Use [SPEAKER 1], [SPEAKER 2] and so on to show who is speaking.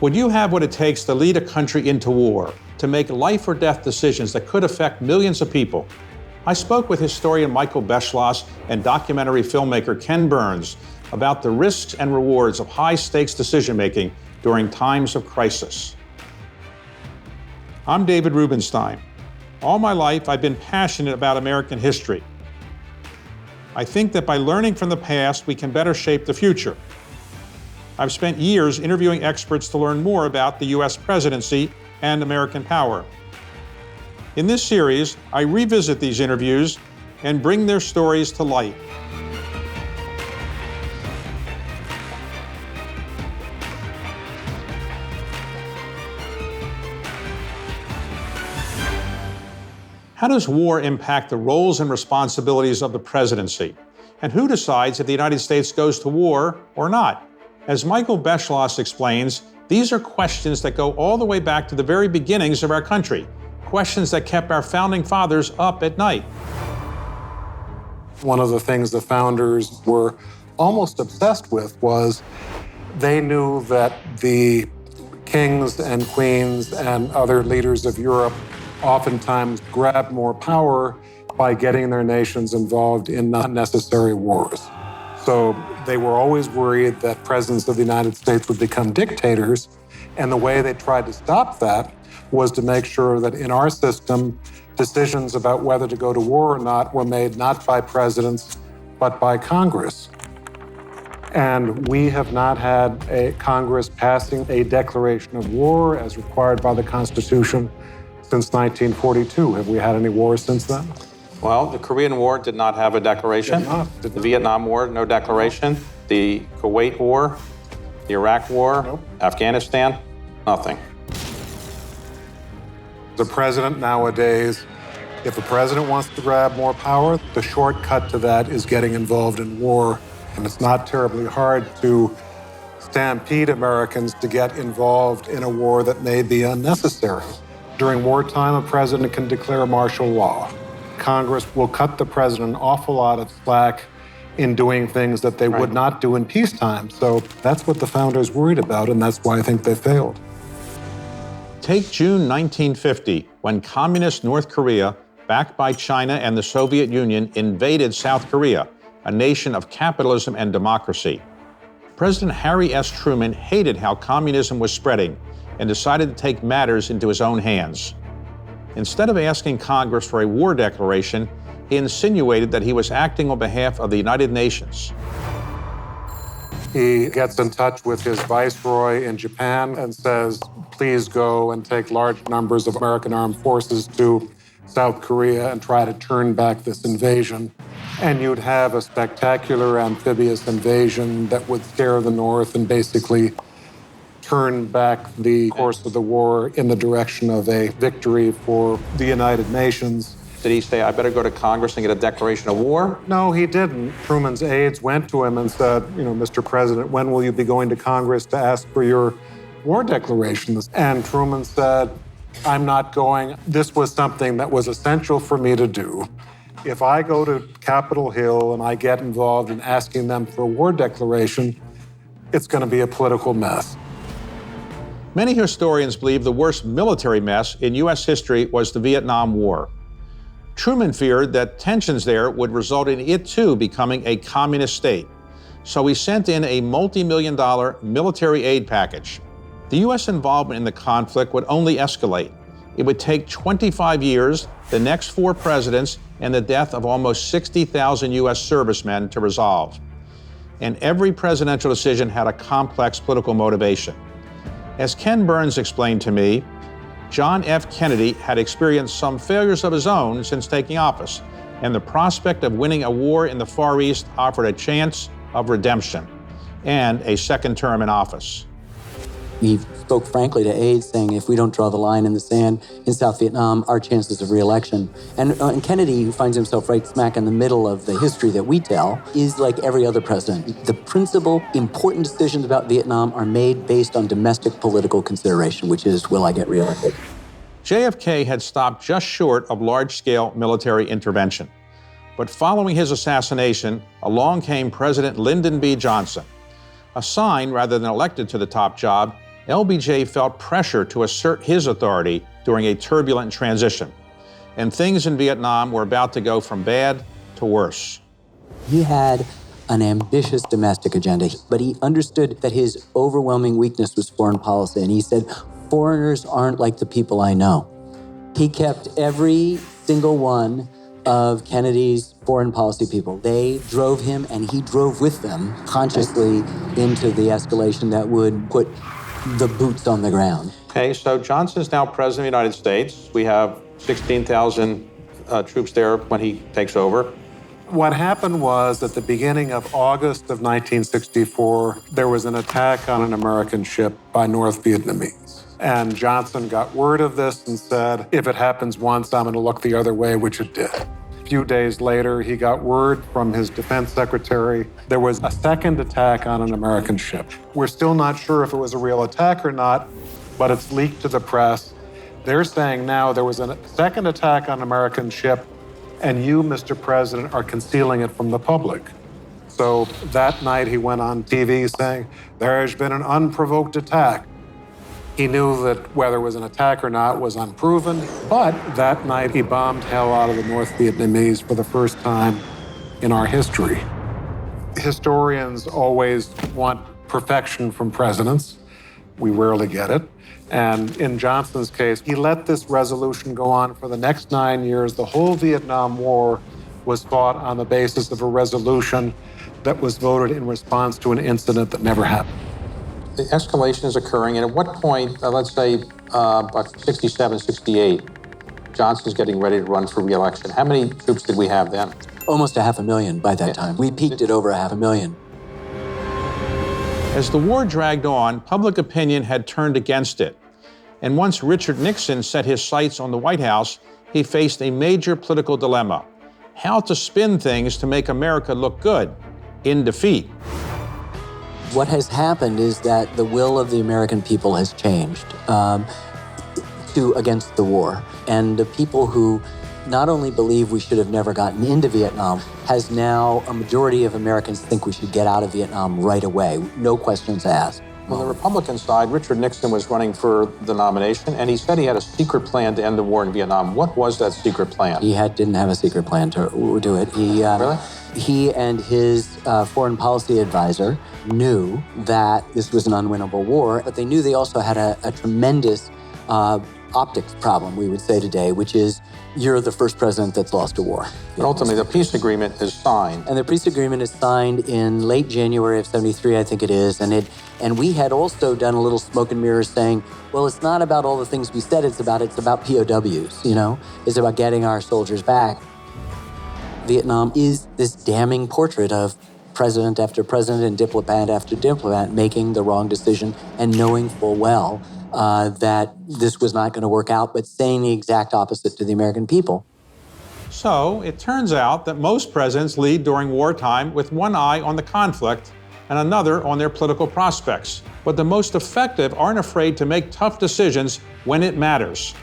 [SPEAKER 1] Would you have what it takes to lead a country into war, to make life or death decisions that could affect millions of people? I spoke with historian Michael Beschloss and documentary filmmaker Ken Burns about the risks and rewards of high-stakes decision-making during times of crisis. I'm David Rubenstein. All my life, I've been passionate about American history. I think that by learning from the past, we can better shape the future. I've spent years interviewing experts to learn more about the U.S. presidency and American power. In this series, I revisit these interviews and bring their stories to light. How does war impact the roles and responsibilities of the presidency? And who decides if the United States goes to war or not? As Michael Beschloss explains, these are questions that go all the way back to the very beginnings of our country, questions that kept our founding fathers up at night.
[SPEAKER 2] One of the things the founders were almost obsessed with was they knew that the kings and queens and other leaders of Europe oftentimes grabbed more power by getting their nations involved in unnecessary wars. So they were always worried that presidents of the United States would become dictators, and the way they tried to stop that was to make sure that in our system, decisions about whether to go to war or not were made not by presidents, but by Congress. And we have not had a Congress passing a declaration of war as required by the Constitution since 1942. Have we had any wars since then?
[SPEAKER 1] Well, the Korean War did not have a declaration. The Vietnam War, no declaration. The Kuwait War, the Iraq War, nope. Afghanistan, nothing.
[SPEAKER 2] The president nowadays, if a president wants to grab more power, the shortcut to that is getting involved in war. And it's not terribly hard to stampede Americans to get involved in a war that may be unnecessary. During wartime, a president can declare martial law. Congress will cut the president an awful lot of slack in doing things that they would not do in peacetime. So that's what the founders worried about, and that's why I think they failed.
[SPEAKER 1] Take June 1950, when communist North Korea, backed by China and the Soviet Union, invaded South Korea, a nation of capitalism and democracy. President Harry S. Truman hated how communism was spreading and decided to take matters into his own hands. Instead of asking Congress for a war declaration, he insinuated that he was acting on behalf of the United Nations.
[SPEAKER 2] He gets in touch with his viceroy in Japan and says, please go and take large numbers of American armed forces to South Korea and try to turn back this invasion. And you'd have a spectacular amphibious invasion that would scare the North and basically turn back the course of the war in the direction of a victory for the United Nations.
[SPEAKER 1] Did he say, I better go to Congress and get a declaration of war?
[SPEAKER 2] No, he didn't. Truman's aides went to him and said, Mr. President, when will you be going to Congress to ask for your war declarations? And Truman said, I'm not going. This was something that was essential for me to do. If I go to Capitol Hill and I get involved in asking them for a war declaration, it's going to be a political mess.
[SPEAKER 1] Many historians believe the worst military mess in U.S. history was the Vietnam War. Truman feared that tensions there would result in it too becoming a communist state. So he sent in a multi-million-dollar military aid package. The U.S. involvement in the conflict would only escalate. It would take 25 years, the next 4 presidents, and the death of almost 60,000 U.S. servicemen to resolve. And every presidential decision had a complex political motivation. As Ken Burns explained to me, John F. Kennedy had experienced some failures of his own since taking office, and the prospect of winning a war in the Far East offered a chance of redemption and a second term in office.
[SPEAKER 3] He spoke frankly to aides, saying if we don't draw the line in the sand in South Vietnam, our chances of re-election. And Kennedy, who finds himself right smack in the middle of the history that we tell, is like every other president. The principal important decisions about Vietnam are made based on domestic political consideration, which is, will I get re-elected?
[SPEAKER 1] JFK had stopped just short of large-scale military intervention. But following his assassination, along came President Lyndon B. Johnson. Assigned rather than elected to the top job, LBJ felt pressure to assert his authority during a turbulent transition, and things in Vietnam were about to go from bad to worse.
[SPEAKER 3] He had an ambitious domestic agenda, but he understood that his overwhelming weakness was foreign policy, and he said, foreigners aren't like the people I know. He kept every single one of Kennedy's foreign policy people. They drove him, and he drove with them consciously into the escalation that would put the boots on the ground.
[SPEAKER 1] Okay, so Johnson's now president of the United States. We have 16,000 troops there when he takes over.
[SPEAKER 2] What happened was, at the beginning of August of 1964, there was an attack on an American ship by North Vietnamese. And Johnson got word of this and said, if it happens once, I'm going to look the other way, which it did. A few days later, he got word from his defense secretary there was a second attack on an American ship. We're still not sure if it was a real attack or not, but it's leaked to the press. They're saying now there was a second attack on an American ship, and you, Mr. President, are concealing it from the public. So that night he went on TV saying, there has been an unprovoked attack. He knew that whether it was an attack or not was unproven, but that night he bombed hell out of the North Vietnamese for the first time in our history. Historians always want perfection from presidents. We rarely get it. And in Johnson's case, he let this resolution go on for the next 9 years. The whole Vietnam War was fought on the basis of a resolution that was voted in response to an incident that never happened.
[SPEAKER 1] The escalation is occurring, and at what point, let's say about 67, 68, Johnson's getting ready to run for re-election. How many troops did we have then?
[SPEAKER 3] Almost 500,000 by that time. We peaked at over 500,000.
[SPEAKER 1] As the war dragged on, public opinion had turned against it. And once Richard Nixon set his sights on the White House, he faced a major political dilemma: how to spin things to make America look good in defeat.
[SPEAKER 3] What has happened is that the will of the American people has changed against the war. And the people who not only believe we should have never gotten into Vietnam, has now a majority of Americans think we should get out of Vietnam right away, no questions asked.
[SPEAKER 1] On the Republican side, Richard Nixon was running for the nomination, and he said he had a secret plan to end the war in Vietnam. What was that secret plan?
[SPEAKER 3] He didn't have a secret plan to do it.
[SPEAKER 1] Really?
[SPEAKER 3] He and his foreign policy advisor knew that this was an unwinnable war, but they knew they also had a tremendous optics problem, we would say today, which is you're the first president that's lost a war.
[SPEAKER 1] But ultimately, the peace agreement is signed.
[SPEAKER 3] And the peace agreement is signed in late January of 73, I think it is. And we had also done a little smoke and mirrors saying, well, it's not about all the things we said it's about POWs, you know? It's about getting our soldiers back. Vietnam is this damning portrait of president after president and diplomat after diplomat making the wrong decision and knowing full well that this was not going to work out, but saying the exact opposite to the American people.
[SPEAKER 1] So it turns out that most presidents lead during wartime with one eye on the conflict and another on their political prospects. But the most effective aren't afraid to make tough decisions when it matters.